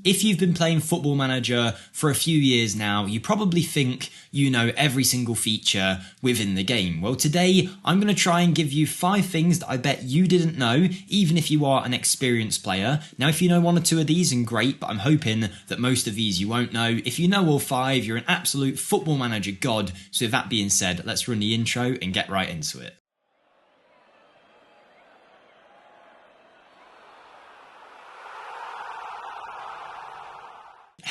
If you've been playing Football Manager for a few years now, you probably think you know every single feature within the game. Well, today I'm going to try and give you 5 things that I bet you didn't know, even if you are an experienced player. Now, if you know 1 or 2 of these, then great, but I'm hoping that most of these you won't know. If you know all 5, you're an absolute Football Manager god. So with that being said, let's run the intro and get right into it.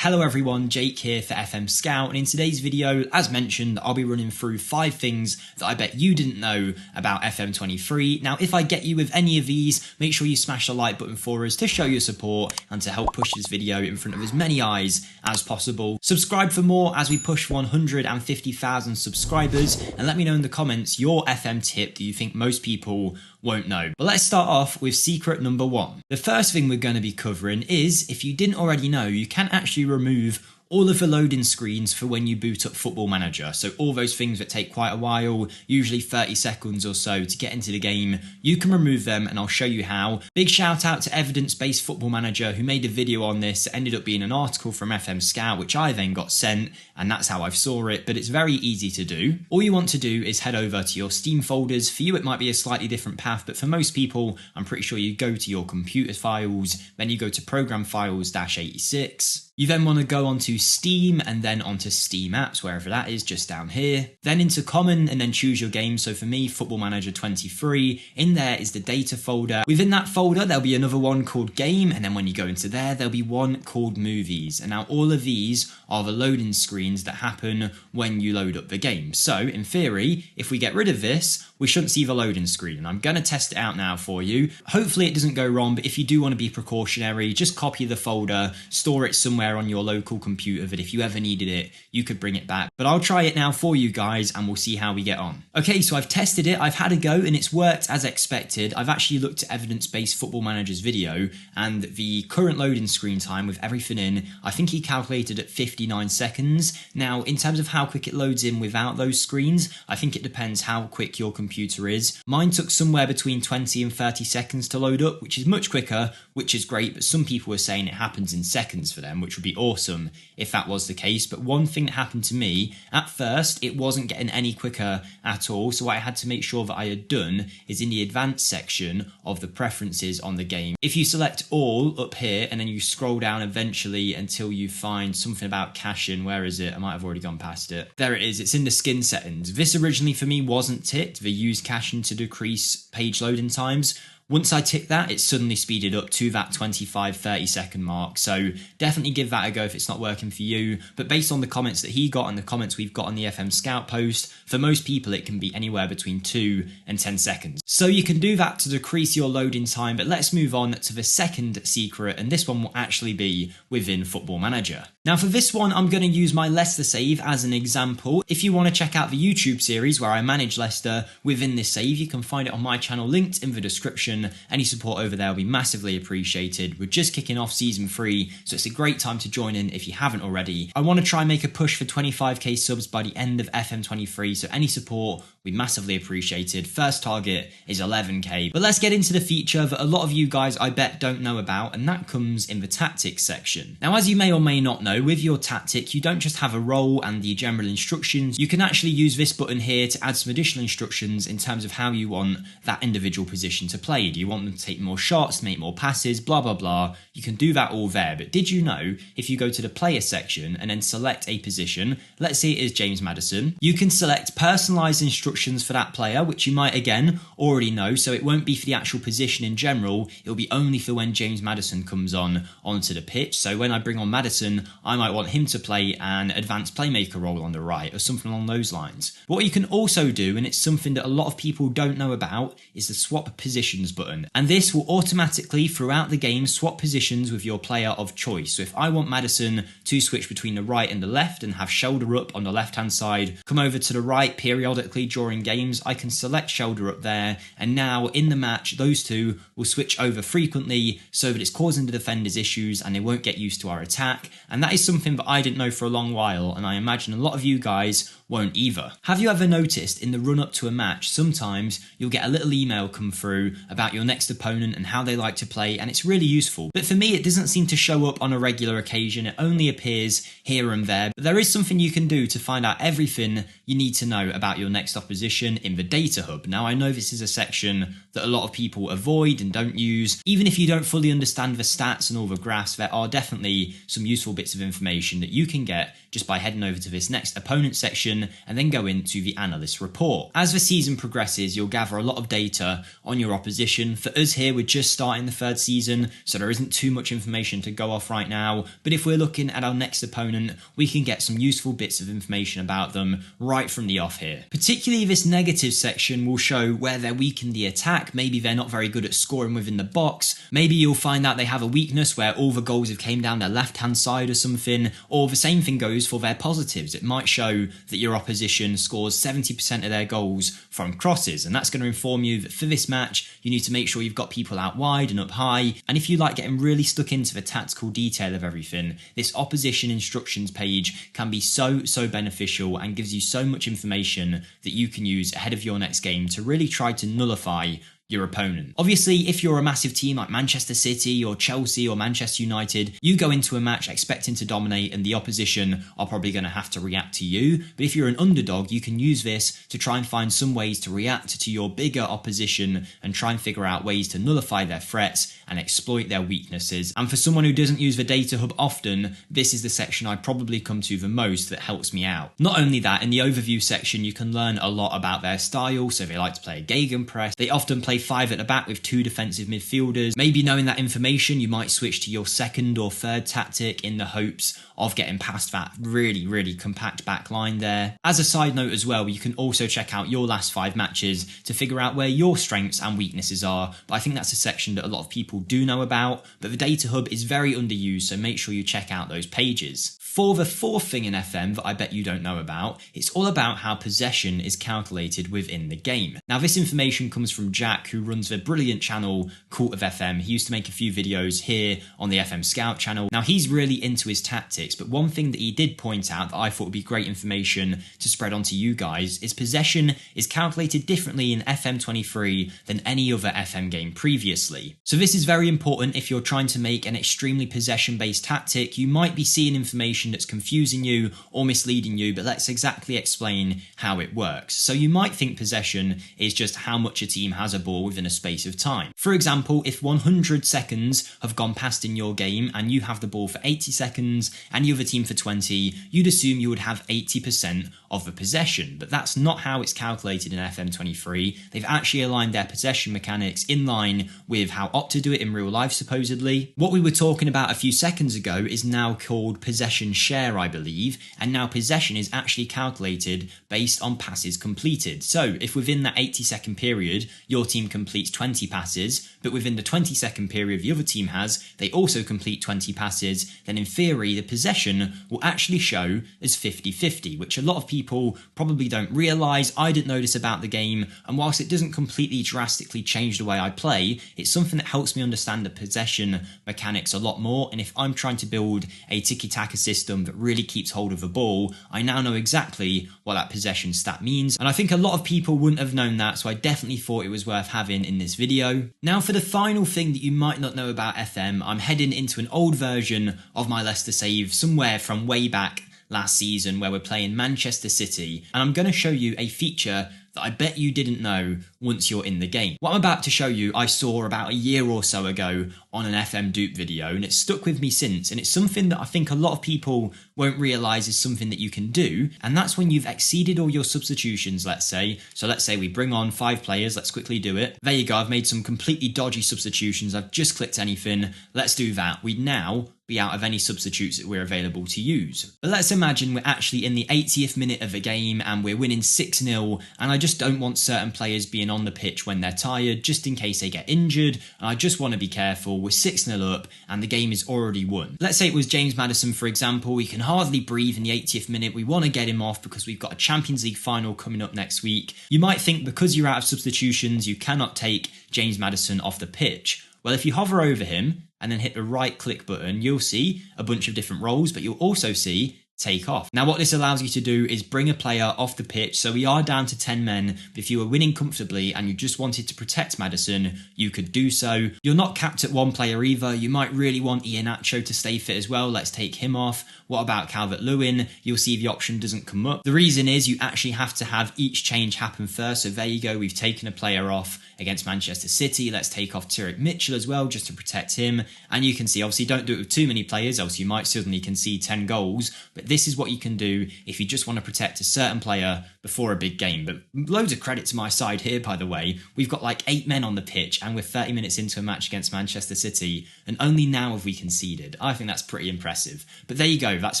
Hello everyone, Jake here for FMSCOUT, and in today's video, as mentioned, I'll be running through 5 things that I bet you didn't know about FM23. Now, if I get you with any of these, make sure you smash the like button for us to show your support and to help push this video in front of as many eyes as possible. Subscribe for more as we push 150,000 subscribers, and let me know in the comments your FM tip that you think most people won't know. But let's start off with secret number 1. The first thing we're going to be covering is, if you didn't already know, you can actually remove all of the loading screens for when you boot up Football Manager. So all those things that take quite a while, usually 30 seconds or so to get into the game, you can remove them and I'll show you how. Big shout out to Evidence-Based Football Manager who made a video on this. It ended up being an article from FMSCOUT, which I then got sent, and that's how I saw it, but it's very easy to do. All you want to do is head over to your Steam folders. For you it might be a slightly different path, but for most people, I'm pretty sure you go to your computer files, then you go to Program Files -86. You then want to go onto Steam and then onto Steam Apps, wherever that is, just down here. Then into Common and then choose your game. So for me, Football Manager 23. In there is the data folder. Within that folder, there'll be another one called Game. And then when you go into there, there'll be one called Movies. And now all of these are the loading screens that happen when you load up the game. So in theory, if we get rid of this, we shouldn't see the loading screen. And I'm going to test it out now for you. Hopefully it doesn't go wrong, but if you do want to be precautionary, just copy the folder, store it somewhere on your local computer that if you ever needed it, you could bring it back. But I'll try it now for you guys and we'll see how we get on. Okay, so I've tested it, I've had a go and it's worked as expected. I've actually looked at Evidence-Based Football Manager's video and the current loading screen time with everything in, I think he calculated at 59 seconds. Now, in terms of how quick it loads in without those screens, I think it depends how quick your computer is. Mine took somewhere between 20 and 30 seconds to load up, which is much quicker, which is great, but some people were saying it happens in seconds for them, which would be awesome if that was the case. But one thing that happened to me, at first it wasn't getting any quicker at all, so what I had to make sure that I had done is in the advanced section of the preferences on the game, if you select all up here and then you scroll down eventually until you find something about caching, where is it? I might have already gone past it. There it is, it's in the skin settings. This originally for me wasn't ticked, the use caching to decrease page loading times. Once I tick that, it suddenly speeded up to that 25-30 second mark. So definitely give that a go if it's not working for you. But based on the comments that he got and the comments we've got on the FMSCOUT post, for most people it can be anywhere between 2 and 10 seconds. So you can do that to decrease your loading time, but let's move on to the second secret, and this one will actually be within Football Manager. Now for this one, I'm going to use my Leicester save as an example. If you want to check out the YouTube series where I manage Leicester within this save, you can find it on my channel linked in the description. Any support over there will be massively appreciated. We're just kicking off season 3, so it's a great time to join in if you haven't already. I want to try and make a push for 25k subs by the end of FM23, so any support will be massively appreciated. First target is 11k. But let's get into the feature that a lot of you guys I bet don't know about, and that comes in the tactics section. Now, as you may or may not know, with your tactic, you don't just have a role and the general instructions. You can actually use this button here to add some additional instructions in terms of how you want that individual position to play. Do you want them to take more shots, make more passes, blah, blah, blah. You can do that all there. But did you know, if you go to the player section and then select a position, let's say it is James Maddison, you can select personalized instructions for that player, which you might, again, already know. So it won't be for the actual position in general. It'll be only for when James Maddison comes onto the pitch. So when I bring on Maddison, I might want him to play an advanced playmaker role on the right or something along those lines. What you can also do, and it's something that a lot of people don't know about, is the swap positions button, and this will automatically throughout the game swap positions with your player of choice. So if I want Maddison to switch between the right and the left and have shoulder up on the left hand side, come over to the right periodically during games, I can select shoulder up there, and now in the match those two will switch over frequently so that it's causing the defenders issues and they won't get used to our attack. And that is something that I didn't know for a long while, and I imagine a lot of you guys won't either. Have you ever noticed in the run up to a match, sometimes you'll get a little email come through about your next opponent and how they like to play, and it's really useful. But for me, it doesn't seem to show up on a regular occasion. It only appears here and there. But there is something you can do to find out everything you need to know about your next opposition in the data hub. Now, I know this is a section that a lot of people avoid and don't use. Even if you don't fully understand the stats and all the graphs, there are definitely some useful bits of information that you can get just by heading over to this next opponent section and then go into the analyst report. As the season progresses, you'll gather a lot of data on your opposition. For us here, we're just starting the third season, so there isn't too much information to go off right now. But if we're looking at our next opponent, we can get some useful bits of information about them right from the off here. Particularly this negative section will show where they're weak in the attack. Maybe they're not very good at scoring within the box. Maybe you'll find out they have a weakness where all the goals have came down their left-hand side or something. Or the same thing goes for their positives. It might show that your opposition scores 70% of their goals from crosses, and that's going to inform you that for this match you need to make sure you've got people out wide and up high. And if you like getting really stuck into the tactical detail of everything, this opposition instructions page can be so beneficial and gives you so much information that you can use ahead of your next game to really try to nullify your opponent. Obviously, if you're a massive team like Manchester City or Chelsea or Manchester United, you go into a match expecting to dominate and the opposition are probably going to have to react to you. But if you're an underdog, you can use this to try and find some ways to react to your bigger opposition and try and figure out ways to nullify their threats and exploit their weaknesses. And for someone who doesn't use the data hub often, this is the section I probably come to the most that helps me out. Not only that, in the overview section, you can learn a lot about their style. So they like to play a gegenpress. They often play 5 at the back with 2 defensive midfielders. Maybe knowing that information, you might switch to your second or third tactic in the hopes of getting past that really compact back line there. As a side note as well, you can also check out your last 5 matches to figure out where your strengths and weaknesses are. But I think that's a section that a lot of people do know about, but the data hub is very underused, so make sure you check out those pages. For the fourth thing in FM that I bet you don't know about, it's all about how possession is calculated within the game. Now, this information comes from Jack, who runs the brilliant channel Cult of FM. He used to make a few videos here on the FMSCOUT channel. Now, he's really into his tactics, but one thing that he did point out that I thought would be great information to spread onto you guys is possession is calculated differently in FM23 than any other FM game previously. So this is very important if you're trying to make an extremely possession-based tactic. You might be seeing information that's confusing you or misleading you, but let's exactly explain how it works. So you might think possession is just how much a team has a ball within a space of time. For example, if 100 seconds have gone past in your game and you have the ball for 80 seconds and the other team for 20, you'd assume you would have 80% of the possession, but that's not how it's calculated in FM23. They've actually aligned their possession mechanics in line with how Opta do it in real life, supposedly. What we were talking about a few seconds ago is now called possession share, I believe, and now possession is actually calculated based on passes completed. So if within that 80-second period your team completes 20 passes, but within the 20-second period the other team has, they also complete 20 passes, then in theory the possession will actually show as 50-50, which a lot of people probably don't realise. I didn't notice about the game, and whilst it doesn't completely drastically change the way I play, it's something that helps me understand the possession mechanics a lot more. And if I'm trying to build a tiki-taka system that really keeps hold of the ball, I now know exactly what that possession stat means, and I think a lot of people wouldn't have known that, so I definitely thought it was worth having in this video. Now, for the final thing that you might not know about FM, I'm heading into an old version of my Leicester save somewhere from way back last season where we're playing Manchester City, and I'm going to show you a feature that I bet you didn't know once you're in the game. What I'm about to show you I saw about a year or so ago on an FM dupe video, and it's stuck with me since, and it's something that I think a lot of people won't realise is something that you can do, and that's when you've exceeded all your substitutions, let's say. So let's say we bring on 5 players, let's quickly do it. There you go, I've made some completely dodgy substitutions, I've just clicked anything, let's do that. We'd now be out of any substitutes that we're available to use. But let's imagine we're actually in the 80th minute of a game and we're winning 6-0, and I just don't want certain players being on the pitch when they're tired, just in case they get injured, and I just want to be careful. We're 6-0 up and the game is already won. Let's say it was James Maddison, for example. He can hardly breathe in the 80th minute. We want to get him off because we've got a Champions League final coming up next week. You might think because you're out of substitutions, you cannot take James Maddison off the pitch. Well, if you hover over him and then hit the right click button, you'll see a bunch of different roles, but you'll also see take off. Now what this allows you to do is bring a player off the pitch, so we are down to 10 men, but if you were winning comfortably and you just wanted to protect Maddison, you could do so. You're not capped at one player either. You might really want Iheanacho to stay fit as well. Let's take him off. What about Calvert-Lewin? You'll see the option doesn't come up. The reason is you actually have to have each change happen first, so there you go, we've taken a player off against Manchester City. Let's take off Tyrick Mitchell as well, just to protect him. And you can see, obviously don't do it with too many players, else you might suddenly concede 10 goals, but this is what you can do if you just want to protect a certain player before a big game. But loads of credit to my side here, by the way. We've got like 8 men on the pitch and we're 30 minutes into a match against Manchester City, and only now have we conceded. I think that's pretty impressive. But there you go, that's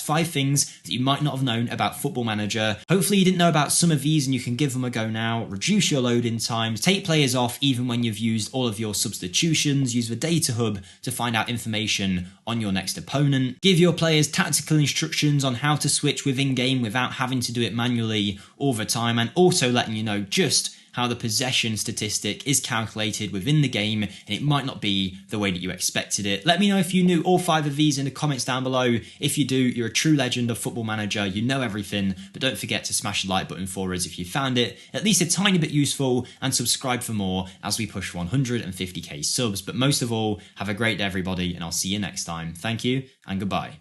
5 things that you might not have known about Football Manager. Hopefully you didn't know about some of these and you can give them a go now. Reduce your loading times, take players off even when you've used all of your substitutions, use the data hub to find out information on your next opponent, give your players tactical instructions on how to switch within game without having to do it manually all the time, and also letting you know just how the possession statistic is calculated within the game, and it might not be the way that you expected it. Let me know if you knew all 5 of these in the comments down below. If you do, you're a true legend of Football Manager, you know everything, but don't forget to smash the like button for us if you found it at least a tiny bit useful, and subscribe for more as we push 150k subs. But most of all, have a great day everybody, and I'll see you next time. Thank you and goodbye.